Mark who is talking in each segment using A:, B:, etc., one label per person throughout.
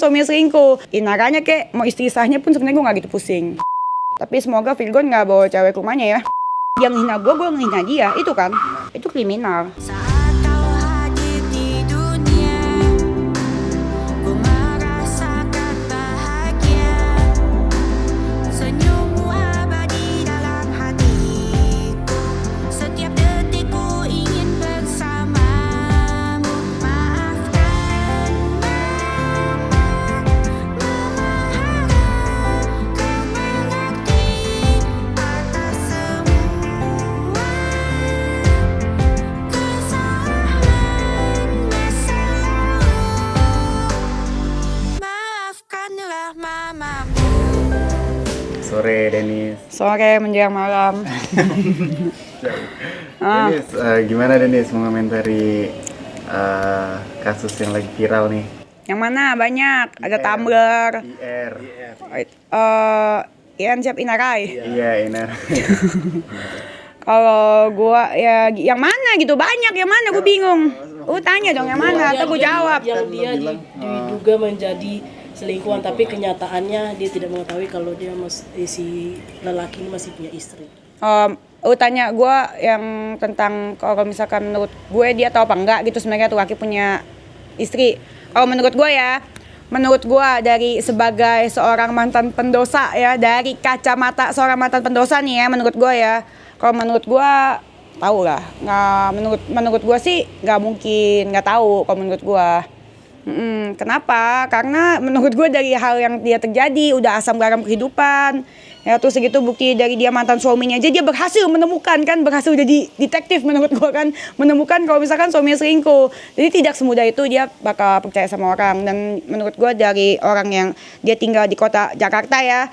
A: suaminya selingkuh. Inaranya kayak mau istri sahnya pun sebenarnya gue nggak gitu pusing. Tapi semoga Virgon nggak bawa cewek ke rumahnya ya. Yang hina gue ngehina dia, itu kan, itu kriminal.
B: Sore Denis.
A: Sore menjelang malam.
B: Denis, gimana Denis mengomentari kasus yang lagi viral nih?
A: Yang mana banyak, ada Tumblr.
B: IR.
A: Ian siap Inarai.
B: Iya, Inar.
A: Kalau gua ya yang mana gitu, banyak yang mana gue bingung. Tanya dong yang mana, atau gue jawab.
C: Yang dia diduga menjadi selingkuhan, tapi kenyataannya dia tidak mengetahui kalau dia si lelaki ini masih punya istri.
A: Tanya gue yang tentang kalau misalkan menurut gue dia tahu apa enggak gitu sebenarnya tuh laki punya istri. Kalau menurut gue dari sebagai seorang mantan pendosa ya, dari kacamata seorang mantan pendosa nih ya, menurut gue ya. Kalau menurut gue tahu lah, nggak menurut gue sih nggak mungkin nggak tahu kalau menurut gue. Kenapa? Karena menurut gue dari hal yang dia terjadi udah asam garam kehidupan ya, tuh segitu bukti dari dia mantan suaminya aja dia berhasil menemukan kan, berhasil jadi detektif menurut gue kan, menemukan kalau misalkan suaminya selingkuh. Jadi tidak semudah itu dia bakal percaya sama orang. Dan menurut gue dari orang yang dia tinggal di kota Jakarta ya,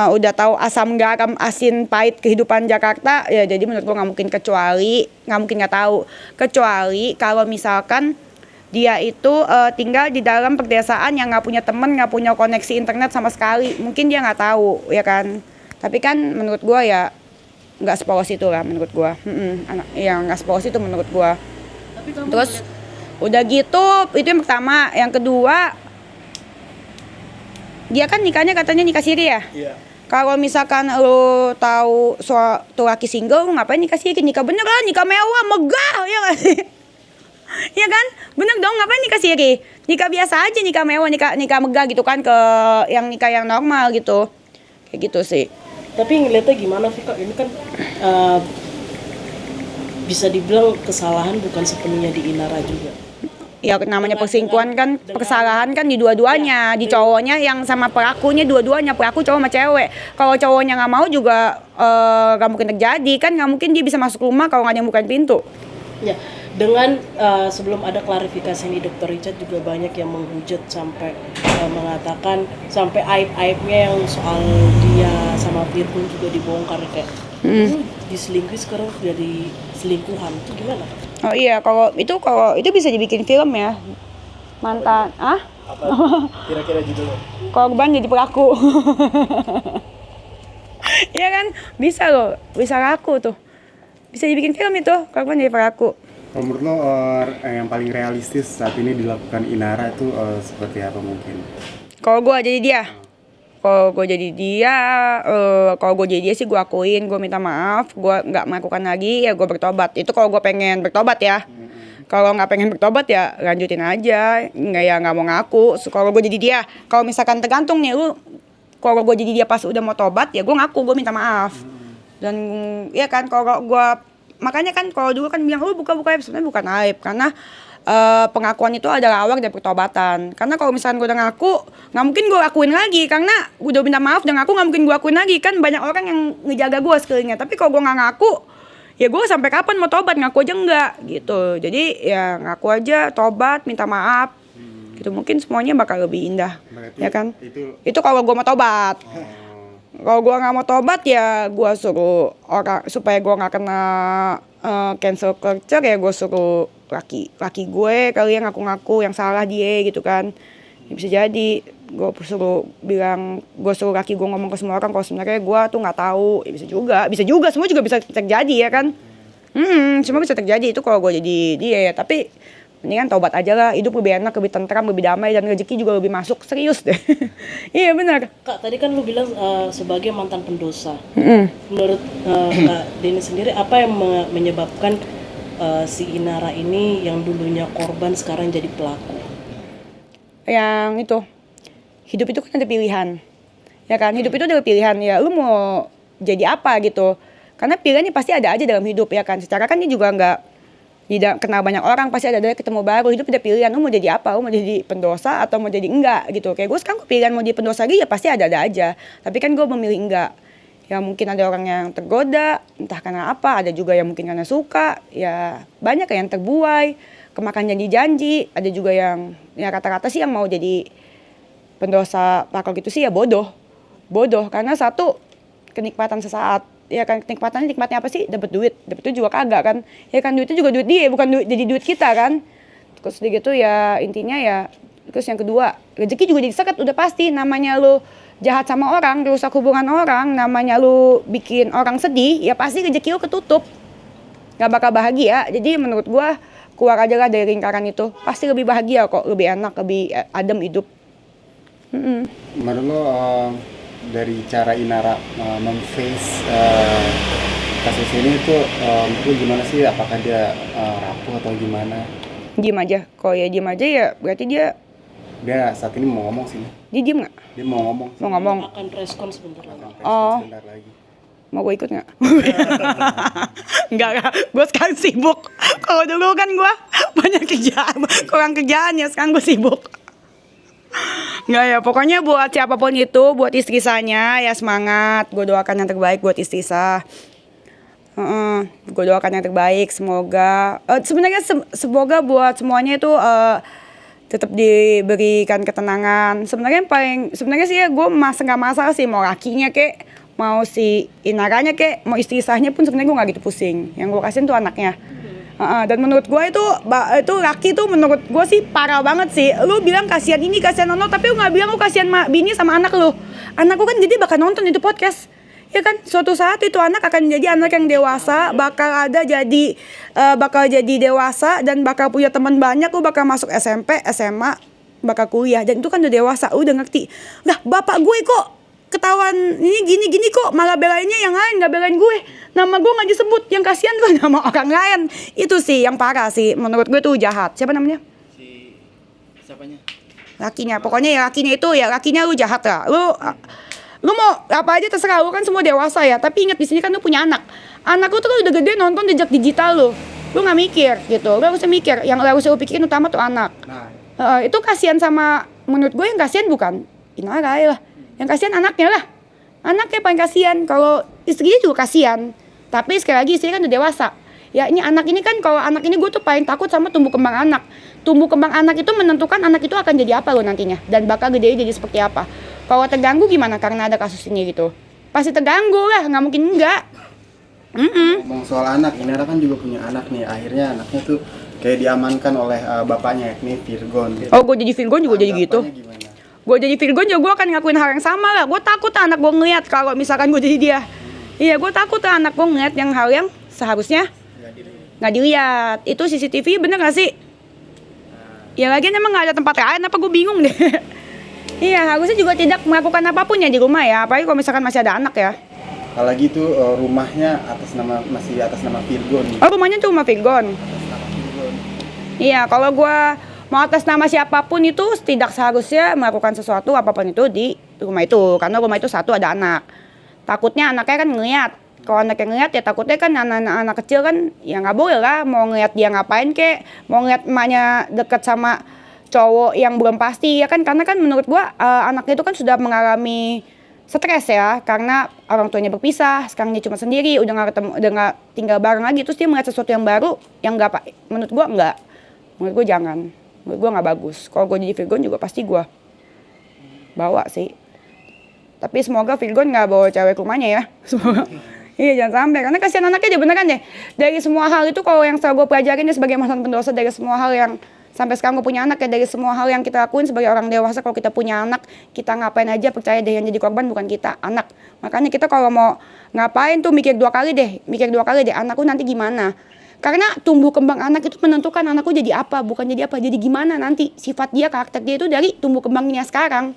A: udah tahu asam garam asin pahit kehidupan Jakarta ya, jadi menurut gue nggak mungkin nggak tahu, kecuali kalau misalkan dia itu tinggal di dalam perdesaan yang nggak punya temen, nggak punya koneksi internet sama sekali, mungkin dia nggak tahu ya kan. Tapi kan menurut gue ya nggak sepolos itu lah menurut gue. Yang nggak sepolos itu menurut gue. Terus udah gitu itu yang pertama. Yang kedua, dia kan nikahnya katanya nikah siri ya.
B: Iya.
A: Kalau misalkan lo tahu tuh laki single, ngapain nikah siri? Nikah bener lah, nikah mewah, megah ya nggak sih? Ya kan, bener dong, ngapain nikah siri? Nikah biasa aja, nikah mewah, nikah megah gitu kan, ke yang nikah yang normal gitu, kayak gitu sih.
C: Tapi ngeliatnya gimana sih Kak? Ini kan bisa dibilang kesalahan bukan sepenuhnya di Inara juga.
A: Ya namanya perselingkuhan kan, kesalahan kan di dua-duanya, di cowoknya yang sama pelakunya, dua-duanya pelaku cowok sama cewek. Kalau cowoknya nggak mau juga nggak mungkin terjadi kan, nggak mungkin dia bisa masuk rumah kalau nggak ada yang bukain pintu.
C: Ya, dengan sebelum ada klarifikasi ini, Dr. Richard juga banyak yang menghujat sampai mengatakan sampai aib-aibnya yang soal dia sama Virgon juga dibongkar kayak diselingkuhi sekarang jadi selingkuhan, itu gimana?
A: Oh iya, kalau itu bisa dibikin film ya, mantan
B: Apa kira-kira judulnya?
A: korban jadi pelaku. Iya kan, bisa loh, bisa laku tuh, bisa dibikin film itu korban jadi pelaku.
B: Kalau menurut lo yang paling realistis saat ini dilakukan Inara itu seperti apa mungkin?
A: Kalau gue jadi dia, kalau gue jadi dia sih gue akuin, gue minta maaf, gue nggak melakukan lagi ya, gue bertobat. Itu kalau gue pengen bertobat ya. Kalau nggak pengen bertobat ya lanjutin aja, nggak mau ngaku. Kalau gue jadi dia, kalau misalkan tergantung nih lu, kalau gue jadi dia pas udah mau tobat ya gue ngaku, gue minta maaf. Dan ya kan kalau gue, makanya kan kalau dulu kan bilang lu buka-buka aib, sebenarnya bukan aib, karena pengakuan itu adalah awal dari pertobatan. Karena kalau misalkan gue udah ngaku, nggak mungkin gue lakuin lagi, karena gue udah minta maaf dan ngaku, nggak mungkin gue lakuin lagi. Kan banyak orang yang ngejaga gue sekelilingnya. Tapi kalau gue nggak ngaku, ya gue sampai kapan mau tobat, ngaku aja enggak gitu. Jadi ya ngaku aja, tobat, minta maaf gitu, mungkin semuanya bakal lebih indah. Berarti ya kan, itu kalau gue mau tobat. Kalau gue nggak mau tobat ya gue suruh orang, supaya gue nggak kena cancel culture, ya gue suruh laki gue kali yang ngaku-ngaku yang salah dia gitu kan. Ya bisa jadi gue suruh bilang, gue suruh laki gue ngomong ke semua orang kalau sebenarnya gue tuh nggak tahu. Ya bisa juga semua bisa terjadi ya kan. Semua bisa terjadi itu kalau gue jadi dia ya. Tapi mendingan taubat aja lah, hidup lebih enak, lebih tentram, lebih damai, dan rezeki juga lebih masuk, serius deh. Iya benar.
C: Kak, tadi kan lu bilang sebagai mantan pendosa.
A: Mm-mm.
C: Menurut Kak Denny sendiri, apa yang menyebabkan si Inara ini yang dulunya korban sekarang jadi pelaku?
A: Yang itu, hidup itu kan ada pilihan, ya kan, hidup itu ada pilihan, ya lu mau jadi apa gitu, karena pilihannya pasti ada aja dalam hidup, ya kan, secara kan dia juga tidak kenal banyak orang, pasti ada ketemu baru, hidup ada pilihan, lu mau jadi apa, lu mau jadi pendosa atau mau jadi enggak gitu. Kayak gue sekarang pilihan mau jadi pendosa lagi ya pasti ada aja, tapi kan gue memilih enggak. Ya mungkin ada orang yang tergoda, entah karena apa, ada juga yang mungkin karena suka, ya banyak yang terbuai, kemakan janji-janji, ada juga yang ya rata-rata sih yang mau jadi pendosa pakal gitu sih ya bodoh, karena satu kenikmatan sesaat. Ya kan, nikmatnya apa sih? Dapat duit juga kagak kan. Ya kan, duitnya juga duit dia, bukan jadi duit kita kan. Terus gitu ya, intinya ya. Terus yang kedua, rezeki juga jadi seket, udah pasti. Namanya lu jahat sama orang, rusak hubungan orang, namanya lu bikin orang sedih, ya pasti rezeki lu ketutup, gak bakal bahagia. Jadi menurut gua keluar aja lah dari lingkaran itu, pasti lebih bahagia kok, lebih enak, lebih adem hidup.
B: Menurut lo dari cara Inara memface kasus ini tuh itu gimana sih? Apakah dia rapuh atau gimana?
A: Diem aja, kalau ya diem aja ya berarti dia
B: Saat ini mau ngomong sih.
A: dia diem nggak?
B: Dia mau ngomong.
A: Mau ngomong?
C: Akan respon sebentar lagi.
A: Oh.
B: Sebentar lagi.
A: Mau gue ikut nggak? Enggak, gue sekarang sibuk. Kalau dulu kan gue banyak kerjaan, kurang kerjaan ya, sekarang gue sibuk. Enggak ya, pokoknya buat siapapun itu, buat istri Sanya ya semangat. Gue doakan yang terbaik buat istri Sa. Gue doakan yang terbaik, semoga sebenarnya semoga buat semuanya itu tetap diberikan ketenangan. Sebenarnya sih ya gue nggak masalah sih mau lakinya kek, mau si Inaranya kek, mau istri Sahnya pun sebenarnya gue nggak gitu pusing. Yang gue kasihin tuh anaknya. Dan menurut gue itu laki tuh menurut gue sih parah banget sih. Lu bilang kasihan ini kasihan ono, tapi lu nggak bilang lu kasihan bini sama anak lu. Anak lu kan jadi bakal nonton itu podcast, ya kan. Suatu saat itu anak akan jadi anak yang dewasa, bakal jadi dewasa dan bakal punya teman banyak. Lu bakal masuk SMP, SMA, bakal kuliah, dan itu kan udah dewasa, udah ngerti. Lah bapak gue kok ketahuan ini gini kok malah belainnya yang lain, nggak belain gue, nama gue nggak disebut, yang kasihan tuh nama orang lain. Itu sih yang parah sih menurut gue tuh jahat. Siapa namanya?
B: Siapanya?
A: Lakinya. Pokoknya ya lakinya lu jahat lah. Lu mau apa aja terserah, lu kan semua dewasa ya, tapi ingat di sini kan lu punya anak lu tuh kan udah gede nonton jejak digital lu nggak mikir gitu. Lu harusnya mikir, yang harus lu pikirin utama tuh anak. Itu kasihan sama, menurut gue yang kasihan bukan Inara lah, yang kasihan anaknya lah. Anaknya paling kasihan. Kalau istrinya juga kasihan, tapi sekali lagi istrinya kan udah dewasa. Ya ini anak ini kan, kalau anak ini gue tuh paling takut sama tumbuh kembang anak. Tumbuh kembang anak itu menentukan anak itu akan jadi apa lo nantinya, dan bakal gede jadi seperti apa. Kalau terganggu gimana karena ada kasus ini gitu, pasti terganggu lah, nggak mungkin enggak.
B: Ngomong soal anak, Inara kan juga punya anak nih. Akhirnya anaknya tuh kayak diamankan oleh bapaknya, yakni Virgon.
A: Oh, gue jadi Virgon juga jadi gitu.
B: Gimana?
A: Gue jadi Virgon juga gue akan ngakuin hal yang sama lah. Gue takut anak gue ngeliat kalau misalkan gue jadi dia. Iya, gue takut anak gue ngeliat hal yang seharusnya nggak dilihat. Itu CCTV bener gak sih? Ya lagian emang nggak ada tempat lain, apa gue bingung deh. Iya, harusnya juga tidak melakukan apapun ya di rumah ya, apalagi kalau misalkan masih ada anak ya.
B: Apalagi tuh rumahnya masih atas nama Virgon.
A: Oh, rumahnya tuh rumah Virgon. Iya, kalau gue mau atas nama siapapun itu tidak seharusnya melakukan sesuatu apapun itu di rumah itu, karena rumah itu satu ada anak. Takutnya anaknya kan ngeliat. Kalau anaknya ngeliat ya takutnya kan anak kecil kan ya nggak boleh lah, mau ngeliat dia ngapain kek, mau ngeliat emaknya deket sama cowok yang belum pasti ya kan, karena kan menurut gua anaknya itu kan sudah mengalami stres ya, karena orang tuanya berpisah, sekarang dia cuma sendiri, udah nggak tinggal bareng lagi, terus dia melihat sesuatu yang baru yang menurut gua jangan. Menurut gue nggak bagus. Kalau gue jadi Virgon juga pasti gue bawa sih. Tapi semoga Virgon nggak bawa cewek ke rumahnya ya. Semoga. Iya, jangan sampai. Karena kasihan anaknya dia beneran deh. Dari semua hal itu, kalau yang setelah gue pelajarin ya sebagai mantan pendosa, dari semua hal yang sampai sekarang gue punya anak ya, dari semua hal yang kita lakuin sebagai orang dewasa, kalau kita punya anak, kita ngapain aja percaya deh yang jadi korban bukan kita, anak. Makanya kita kalau mau ngapain tuh mikir dua kali deh, anakku nanti gimana. Karena tumbuh kembang anak itu menentukan anakku jadi apa, bukan jadi apa, jadi gimana nanti sifat dia, karakter dia itu dari tumbuh kembangnya sekarang.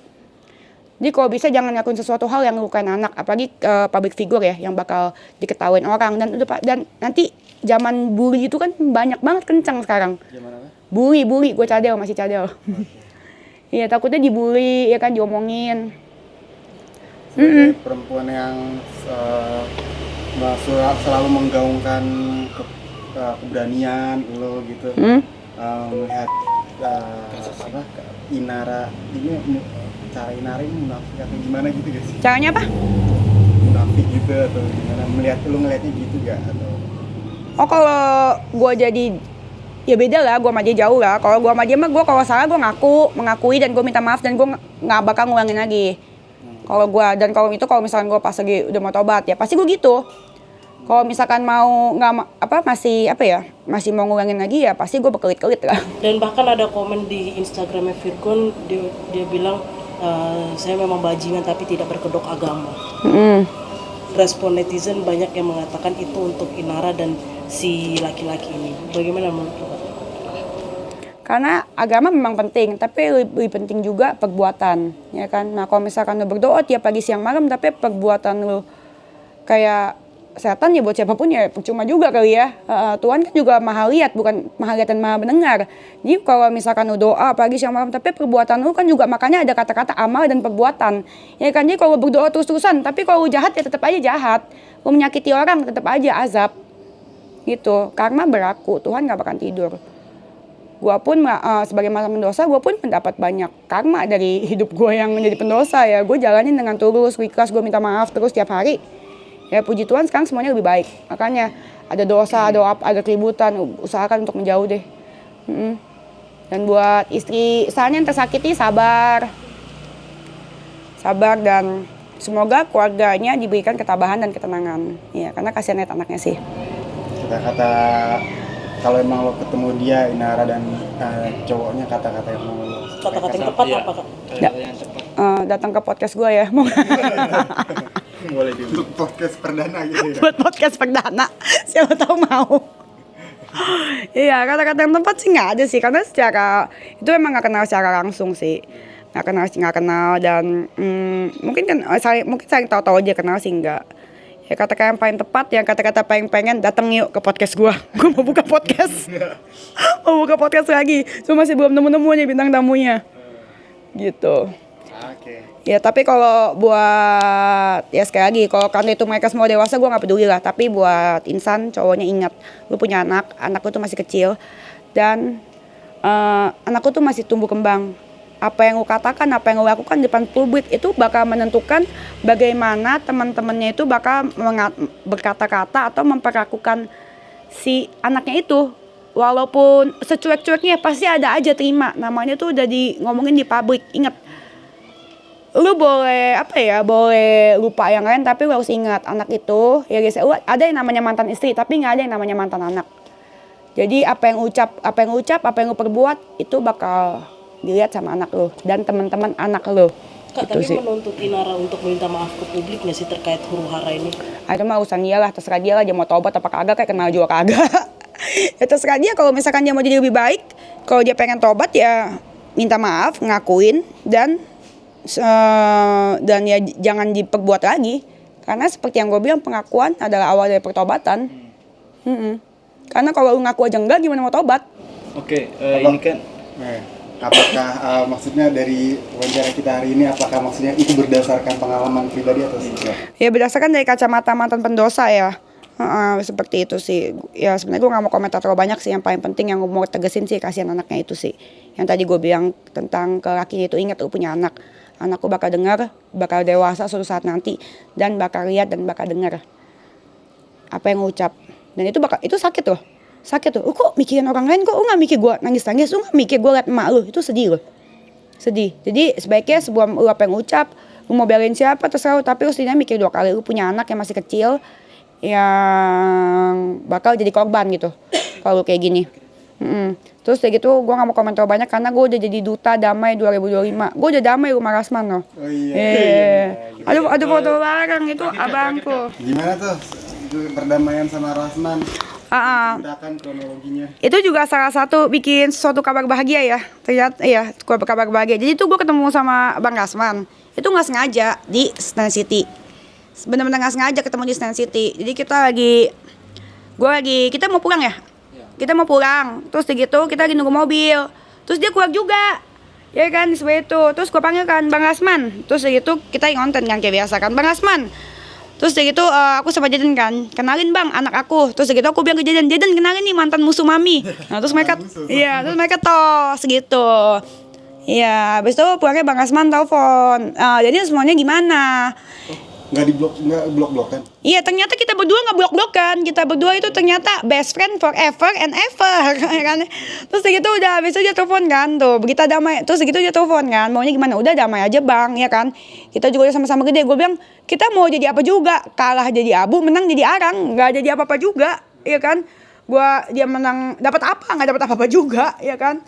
A: Jadi kalau bisa jangan ngelakuin sesuatu hal yang ngelukain anak, apalagi public figure ya, yang bakal diketahuin orang. Dan nanti zaman bully itu kan banyak banget, kencang sekarang.
B: Zaman apa?
A: Bully, gue cadel, masih cadel. Iya, takutnya dibully, ya kan, diomongin.
B: Sebagai perempuan yang selalu menggaungkan keberanian lo gitu, melihat Inara ini, cara Inara ini munafik atau gimana gitu gak sih?
A: Caranya apa?
B: Munafik gitu atau gimana? Ngelihatnya gitu gak? Atau
A: Oh, kalau gue jadi, ya beda lah, gue sama dia jauh lah. Kalau gue sama dia mah, gue kalau salah gue mengakui dan gue minta maaf dan gue nggak bakal ngulangin lagi. Kalau gue, dan kalau misalkan gue pas lagi udah mau tobat ya pasti gue gitu. Kalau misalkan mau masih mau ngulangin lagi ya pasti gue berkelit-kelit lah.
C: Dan bahkan ada komen di Instagramnya Virgon, dia bilang saya memang bajingan tapi tidak berkedok agama. Respon netizen banyak yang mengatakan itu untuk Inara dan si laki-laki ini. Bagaimana menurut Bapak?
A: Karena agama memang penting, tapi lebih penting juga perbuatan, ya kan. Nah kalau misalkan lo berdoa tiap pagi siang malam tapi perbuatan lo kayak setan, ya buat siapapun ya percuma juga kali ya. Tuhan kan juga maha lihat, bukan maha lihat dan maha mendengar. Jadi kalau misalkan lo doa pagi siang malam tapi perbuatan lo kan juga, makanya ada kata-kata amal dan perbuatan, ya kan. Jadi kalau berdoa terus-terusan tapi kalau lo jahat ya tetap aja jahat, lo menyakiti orang tetap aja azab gitu. Karma berlaku, Tuhan gak bakal tidur. Gue pun sebagai mantan pendosa, gue pun mendapat banyak karma dari hidup gue yang menjadi pendosa ya. Gue jalanin dengan tulus, ikhlas, gue minta maaf terus tiap hari. Ya puji Tuhan sekarang semuanya lebih baik. Makanya ada dosa, ada keributan, usahakan untuk menjauh deh. Dan buat istri saya yang tersakiti, sabar dan semoga keluarganya diberikan ketabahan dan ketenangan. Ya, karena kasihan lihat anaknya sih.
B: kata-kata kalau emang lo ketemu dia, Inara dan cowoknya, kata-kata yang mau lo
C: Kata-kata yang tepat apa Kak?
A: Datang ke podcast gue ya.
B: boleh untuk podcast perdana gitu ya.
A: Buat podcast perdana, siapa tahu mau. Iya, kata-kata yang tepat sih nggak ada sih, karena secara itu emang nggak kenal secara langsung sih, nggak kenal dan mungkin saling tahu-tahu aja, kenal sih nggak. Ya kata-kata yang paling tepat, yang kata-kata paling pengen, datang yuk ke podcast gue mau buka podcast, mau buka podcast lagi, cuma masih belum nemu nih bintang tamunya, gitu.
B: Oke.
A: Ya tapi kalau buat, ya sekali lagi, kalau karena itu mereka semua dewasa gue nggak peduli lah. Tapi buat insan, cowoknya ingat, lu punya anak lu tuh masih kecil dan anak lu tuh masih tumbuh kembang. Apa yang lu katakan, apa yang lu lakukan di depan publik itu bakal menentukan bagaimana teman-temannya itu bakal berkata-kata atau memperlakukan si anaknya itu. Walaupun secuek-cueknya pasti ada aja terima. Namanya tuh udah ngomongin di publik. Ingat, lu boleh boleh lupa yang lain, tapi lu harus ingat anak itu ya guys, ada yang namanya mantan istri tapi nggak ada yang namanya mantan anak. Jadi apa yang lu perbuat itu bakal dilihat sama anak lu dan teman-teman anak lu.
C: Kak,
A: gitu
C: tapi
A: sih.
C: menuntut Inara untuk minta maaf ke publik nggak sih terkait huru-hara ini?
A: Itu mah urusan dia lah, terserah dia lah, dia mau tobat apa kagak, kayak kenal juga kagak. Ya terserah dia, kalau misalkan dia mau jadi lebih baik, kalau dia pengen tobat ya minta maaf, ngakuin dan ya jangan diperbuat lagi, karena seperti yang gue bilang, pengakuan adalah awal dari pertobatan. Karena kalau lu ngaku aja enggak, gimana mau tobat?
D: Oke, ini kan
B: apakah maksudnya dari wawancara kita hari ini, apakah maksudnya itu berdasarkan pengalaman pribadi atau tidak?
A: Ya berdasarkan dari kacamata mantan pendosa ya. Seperti itu sih. Ya sebenarnya gue gak mau komentar terlalu banyak sih. Yang paling penting yang gue mau tegesin sih, kasihan anaknya itu sih. Yang tadi gue bilang tentang ke lakinya itu, ingat lu punya anak. Anakku bakal dengar, bakal dewasa suatu saat nanti, dan bakal lihat dan bakal dengar apa yang lu ucap. Dan itu sakit loh. Kok mikirin orang lain, kok lu gak mikir gue nangis-nangis, lu gak mikir gue liat emak lu, itu sedih loh. Sedih. Jadi sebaiknya sebelum lu apa yang ucap, lu mau belain siapa terserah lu, tapi lu setidaknya mikir 2 kali. Lu punya anak yang masih kecil yang bakal jadi korban gitu kalau kayak gini. Terus kayak gitu gue gak mau komentar banyak karena gue udah jadi duta damai 2025. Gue udah damai rumah Rasman loh.
B: Oh iya.
A: Ada foto bareng itu abangku.
B: Gimana tuh perdamaian sama Rasman? Ceritakan kronologinya.
A: Itu juga salah satu bikin suatu kabar bahagia ya. Ternyata iya, kabar bahagia. Jadi itu gue ketemu sama Bang Rasman. Itu nggak sengaja di Stand City. Benar-benar nggak sengaja ketemu di Stand City. Jadi kita mau pulang ya. Kita mau pulang. Terus gitu kita lagi nunggu mobil. Terus dia keluar juga. Ya kan di sebelah itu. Terus gue panggil kan Bang Rasman. Terus gitu kita ngonten kan kayak biasa kan Bang Rasman. Terus gitu aku sama Jaden kan, kenalin bang anak aku. Terus gitu aku bilang ke Jaden kenalin nih mantan musuh mami. Nah terus mereka, terus mereka tos gitu. Iya, habis itu pulangnya Bang Asman telepon. Jadi semuanya gimana?
B: Nggak blok kan?
A: Iya, ternyata kita berdua nggak blok-blokan. Kita berdua itu ternyata best friend forever and ever, ya kan? Terus gitu udah, habis itu dia telepon kan, tuh begitu damai. Terus gitu dia telepon kan, maunya gimana? Udah damai aja bang, ya kan? Kita juga udah sama-sama gede. Gue bilang kita mau jadi apa juga, kalah jadi abu, menang jadi arang, nggak jadi apa-apa juga, ya kan? Dia menang dapat apa? Nggak dapat apa-apa juga, ya kan?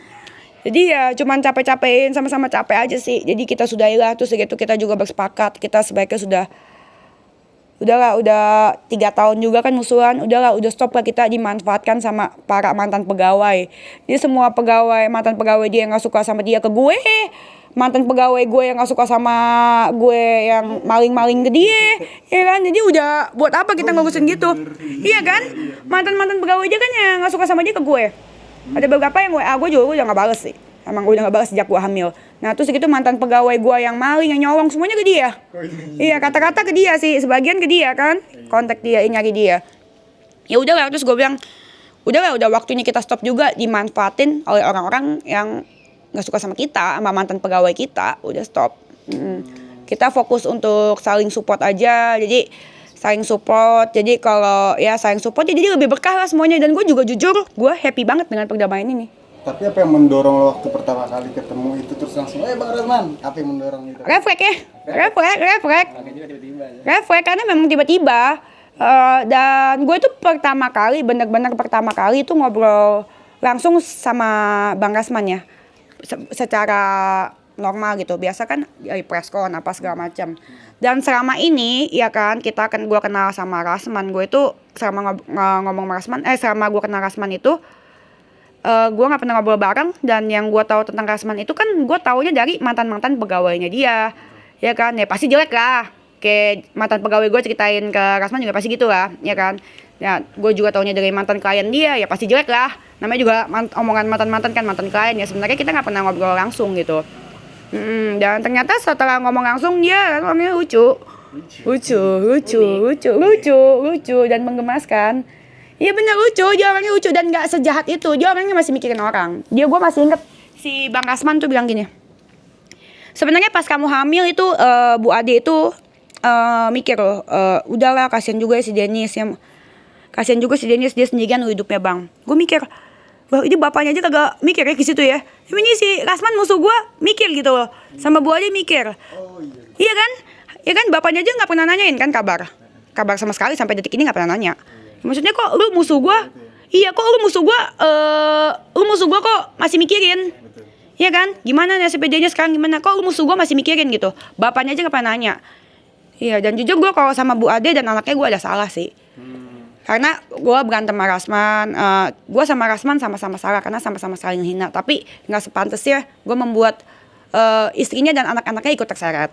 A: Jadi ya cuman capek-capekin, sama-sama capek aja sih. Jadi kita sudahilah. Terus gitu kita juga bersepakat, kita sebaiknya udahlah 3 tahun juga kan musuhan, udah stop lah, kita dimanfaatkan sama para mantan pegawai. Jadi semua mantan pegawai dia yang gak suka sama dia ke gue, mantan pegawai gue yang gak suka sama gue yang maling-maling ke dia, ya kan? Jadi udah buat apa kita ngurusin gitu, iya kan? Mantan pegawai dia kan yang gak suka sama dia ke gue. Ada beberapa yang gue juga udah gak bales sih. Emang gue udah gak balas sejak gue hamil. Nah terus gitu mantan pegawai gue yang maling, yang nyolong, semuanya ke dia. Iya, kata-kata ke dia sih, sebagian ke dia kan. Kontak dia, nyari dia. Ya udahlah, terus gue bilang udah waktunya kita stop juga dimanfaatin oleh orang-orang yang gak suka sama kita, sama mantan pegawai kita. Udah stop. Kita fokus untuk saling support aja. Jadi saling support. Jadi kalau ya saling support, jadi lebih berkah lah semuanya. Dan gue juga jujur, gue happy banget dengan perdamaian ini.
B: Tapi apa yang mendorong lo waktu pertama kali ketemu itu terus langsung, Bang Rasman, apa yang mendorong itu? Refleks,
A: karena memang tiba-tiba. Dan gue itu benar-benar pertama kali itu ngobrol langsung sama Bang Rasman ya. Secara normal gitu, biasa kan dari preskon apa segala macam. Dan selama ini ya kan gue kenal sama Rasman, gue itu selama selama gue kenal Rasman itu gue nggak pernah ngobrol bareng, dan yang gue tahu tentang Rasman itu kan gue taunya dari mantan pegawainya dia, ya kan? Ya pasti jelek lah, kayak mantan pegawai gue ceritain ke Rasman juga pasti gitu lah, ya kan? Ya gue juga taunya dari mantan klien dia, ya pasti jelek lah. Namanya juga omongan mantan klien ya, sebenarnya kita nggak pernah ngobrol langsung gitu. Dan ternyata setelah ngomong langsung dia orangnya lucu dan menggemaskan. Iya bener lucu, dia orangnya lucu dan gak sejahat itu. Dia orangnya masih mikirin orang. Gue masih inget si Bang Rasman tuh bilang gini, sebenarnya pas kamu hamil itu Bu Ade itu mikir loh, udahlah kasihan juga si Dennis dia sendirian hidupnya bang. Gue mikir, wah ini bapaknya aja kagak mikir ya ke situ ya. Tapi ini si Rasman musuh gue mikir gitu loh, sama Bu Ade mikir. Iya kan? Ya kan bapaknya aja nggak pernah nanyain kan kabar sama sekali, sampai detik ini nggak pernah nanya. Maksudnya kok lu musuh gua? Iya kok lu musuh gua kok masih mikirin? Iya kan? Gimana nasib dia sekarang gimana? Kok lu musuh gua masih mikirin gitu? Bapaknya aja nggak pernah nanya. Iya, dan jujur gua kalau sama Bu Ade dan anaknya gua ada salah sih. Karena gua berantem sama Rasman, gua sama Rasman sama-sama salah karena sama-sama saling hina. Tapi nggak sepantasnya gua membuat istrinya dan anak-anaknya ikut terseret.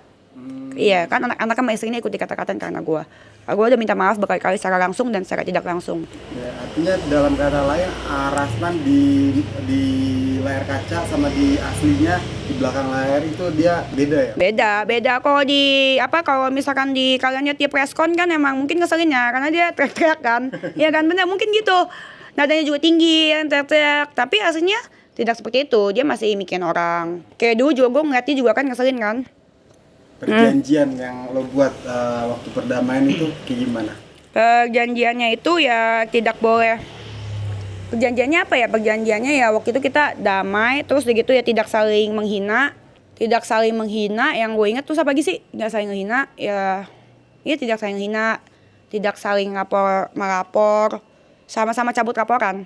A: Iya kan, anak-anaknya sama istrinya ikut dikata-katain karena gue udah minta maaf berkali-kali secara langsung dan secara tidak langsung.
B: Ya, artinya dalam kata lain Rasman di layar kaca sama di aslinya di belakang layar itu dia beda ya?
A: Beda. Kalau misalkan di kalian lihat dia preskon kan emang mungkin ngeselin ya karena dia teriak-teriak kan. Iya kan, bener mungkin gitu. Nadanya juga tinggi, teriak-teriak. Tapi aslinya tidak seperti itu. Dia masih mikirin orang. Kayak dulu juga gue ngeliat dia juga kan ngeselin kan.
B: Perjanjian yang lo buat waktu perdamaian itu kayak gimana?
A: Perjanjiannya itu ya tidak boleh. Perjanjiannya apa ya? Perjanjiannya ya waktu itu kita damai, terus begitu ya tidak saling menghina. Yang gue ingat tuh apa lagi sih? Tidak saling menghina, tidak saling menghina, tidak saling melapor, sama-sama cabut laporan.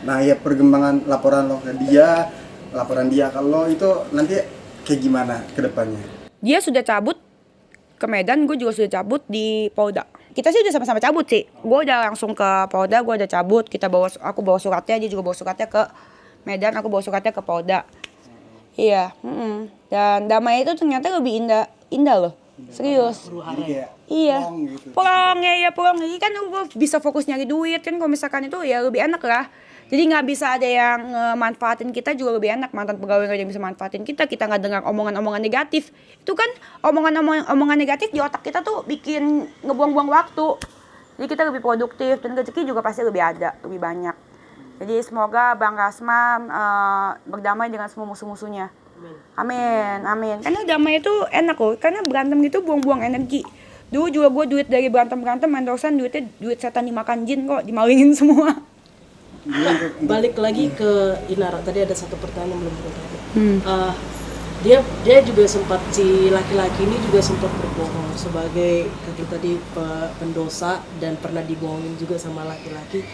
B: Nah ya perkembangan laporan lo ke dia, laporan dia ke lo itu nanti kayak gimana ke depannya?
A: Dia sudah cabut ke Medan, gue juga sudah cabut di Polda. kita sih udah sama-sama cabut sih. Gue udah langsung ke Polda, gue udah cabut. Aku bawa suratnya, dia juga bawa suratnya ke Medan, aku bawa suratnya ke Polda. Iya, dan damai itu ternyata lebih indah loh. Serius.
B: Jadi kayak
A: Iya.
B: plong gitu.
A: Pulang ya pulang. Ini kan gue bisa fokus nyari duit kan, kalau misalkan itu ya lebih enak lah. Jadi nggak bisa ada yang manfaatin kita, juga lebih enak. Mantan pegawai nggak ada yang bisa manfaatin kita nggak dengar omongan-omongan negatif. Itu kan omongan negatif di otak kita tuh bikin ngebuang-buang waktu. Jadi kita lebih produktif dan rezeki juga pasti lebih ada, lebih banyak. Jadi semoga Bang Rasman berdamai dengan semua musuh-musuhnya. Amin, amin. Karena damai itu enak loh, karena berantem gitu buang-buang energi. Dulu juga gue duit dari berantem endorsan, duit setan dimakan jin kok, dimalingin semua.
C: Balik lagi ke Inara, tadi ada satu pertanyaan yang belum terjawab. Dia juga sempat, si laki-laki ini juga sempat berbohong sebagai tadi pendosa dan pernah dibohongin juga sama laki-laki.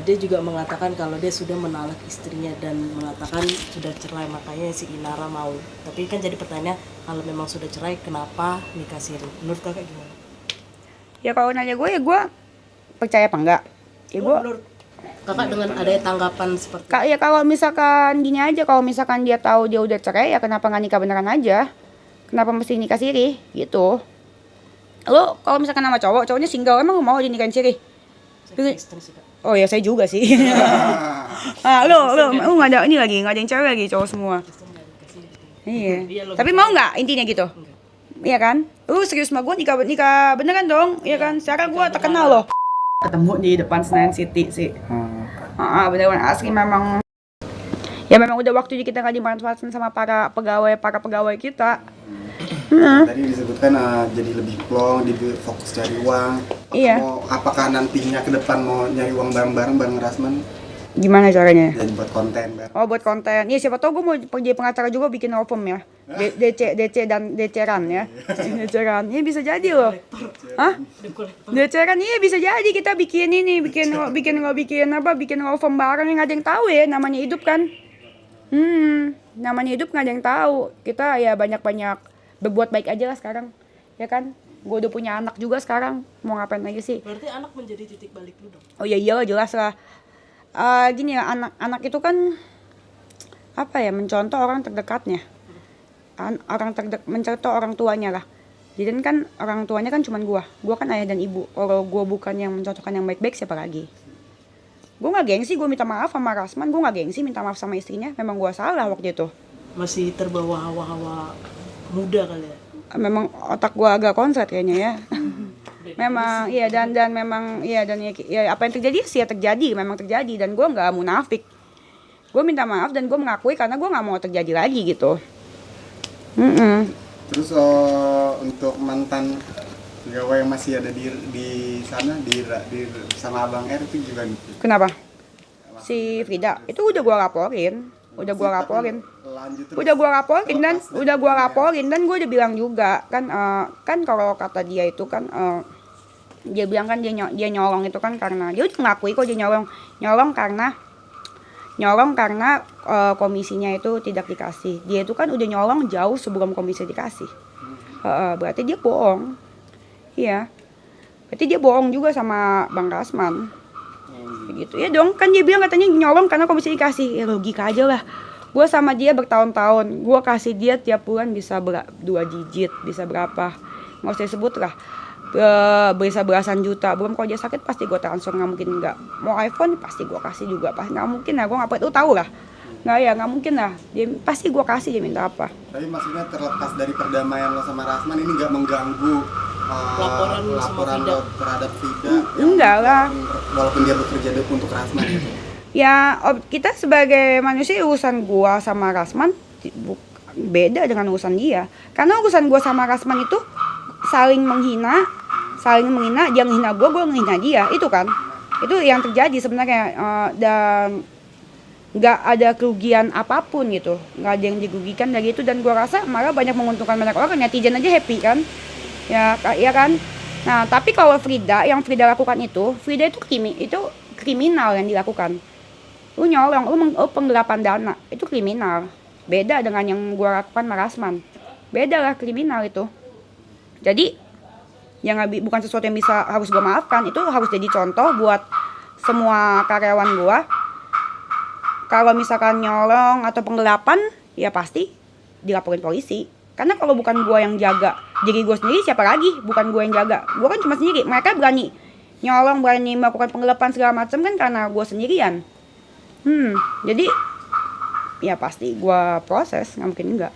C: Dia juga mengatakan kalau dia sudah menalak istrinya dan mengatakan sudah cerai, makanya si Inara mau. Tapi kan jadi pertanyaan, kalau memang sudah cerai kenapa nikah siri? Menurut kakak gimana?
A: Ya kalau nanya gue ya gue percaya apa enggak? Ya gue
C: Menurut kakak dengan ada tanggapan seperti
A: ya kalau misalkan gini aja, kalau misalkan dia tahu dia udah cerai ya kenapa nggak nikah beneran aja? Kenapa mesti nikah siri gitu? Lo kalau misalkan sama cowoknya single, emang mau dinikahin siri?
C: istri sih, Kak.
A: Oh ya saya juga sih. Lo nggak ada ini lagi, nggak ada yang cewek lagi, cowok semua. Iya. Tapi mau nggak intinya gitu? Iya kan? Lu serius sama gue nikah beneran dong? Iya kan? Secara gue terkenal loh. Ketemu di depan Senayan City sih. Bener-bener asli memang. Ya memang udah waktunya kita nggak dimanfaatin sama para pegawai kita.
B: Tadi disebutkan jadi lebih plong, fokus cari uang.
A: Iya.
B: Apakah nantinya ke depan mau nyari uang bareng Rasman?
A: Gimana caranya?
B: Dan buat konten bareng.
A: Oh buat konten. Iya siapa tau gue mau jadi pengacara juga, bikin law firm ya. DC dan DC-ran ya. DC-ran. Iya bisa jadi loh. Hah? DC-ran iya bisa jadi, kita bikin ini, bikin law firm bareng yang nggak ada yang tahu ya, namanya hidup kan. Namanya hidup nggak ada yang tahu. Kita ya banyak-banyak berbuat baik aja lah sekarang. Ya kan? Gue udah punya anak juga sekarang. Mau ngapain lagi sih?
C: Berarti anak menjadi titik balik lu dong.
A: Oh iya iyalah jelas lah. Gini ya, anak itu kan apa ya, mencontoh orang terdekatnya, mencontoh orang tuanya lah. Jadi kan orang tuanya kan cuman gua kan ayah dan ibu. Kalau gua bukan yang mencontohkan yang baik-baik, siapa lagi? Gua nggak gengsi, gua minta maaf sama Rasman. Gua nggak gengsi minta maaf sama istrinya. Memang gua salah waktu itu.
C: Masih terbawa hawa-hawa muda kali ya.
A: Memang otak gua agak konslet kayaknya ya. Memang iya dan memang iya dan ya apa yang terjadi sih ya terjadi, memang terjadi, dan gue nggak munafik. Gue minta maaf dan gue mengakui karena gue nggak mau terjadi lagi gitu.
B: Terus untuk mantan pegawai yang masih ada di sana di sama Abang R itu gimana?
A: Kenapa? Si Frida itu udah gue laporin. Udah gue laporin dan gue udah bilang juga kan kalau kata dia itu kan dia bilang kan dia nyolong itu kan karena dia udah ngakui kok dia nyolong karena komisinya itu tidak dikasih. Dia itu kan udah nyolong jauh sebelum komisi dikasih. Berarti dia bohong. Iya. Berarti dia bohong juga sama Bang Rasman. Gitu ya dong, kan dia bilang katanya nyolong karena komisi dikasih. Ya logika aja lah. Gue sama dia bertahun-tahun, gue kasih dia tiap bulan bisa 2 digit, bisa berapa, nggak usah disebut lah, bisa belasan juta. Belum kalau dia sakit pasti gue transfer, nggak mungkin nggak. Mau iPhone pasti gue kasih juga, pasti nggak mungkin lah, gue nggak perlu tahu lah. Nggak mungkin lah, dia pasti gue kasih, dia minta apa.
B: Tapi maksudnya terlepas dari perdamaian lo sama Rasman, ini nggak mengganggu laporan lo terhadap Frida?
A: Enggak lah.
B: Walaupun dia bekerja untuk Rasman gitu.
A: Ya kita sebagai manusia, urusan gua sama Rasman beda dengan urusan dia. Karena urusan gua sama Rasman itu saling menghina, dia menghina gua menghina dia, itu kan. Itu yang terjadi sebenarnya, dan nggak ada kerugian apapun gitu, nggak ada yang dirugikan dari itu, dan gua rasa malah banyak menguntungkan banyak orang, netizen aja happy kan, ya kan. Nah tapi kalau yang Frida lakukan itu kriminal yang dilakukan. Lu nyolong, lu penggelapan dana, itu kriminal. Beda dengan yang gua lakukan sama Rasman. Beda lah, kriminal itu. Jadi bukan sesuatu yang harus gue maafkan. Itu harus jadi contoh buat semua karyawan gue. Kalau misalkan nyolong atau penggelapan, ya pasti dilaporin polisi. Karena kalau bukan gue yang jaga diri gue sendiri, siapa lagi? Bukan gue yang jaga, gue kan cuma sendiri. Mereka berani nyolong, berani melakukan penggelapan segala macam kan karena gue sendirian. Jadi ya pasti gue proses, nggak mungkin enggak.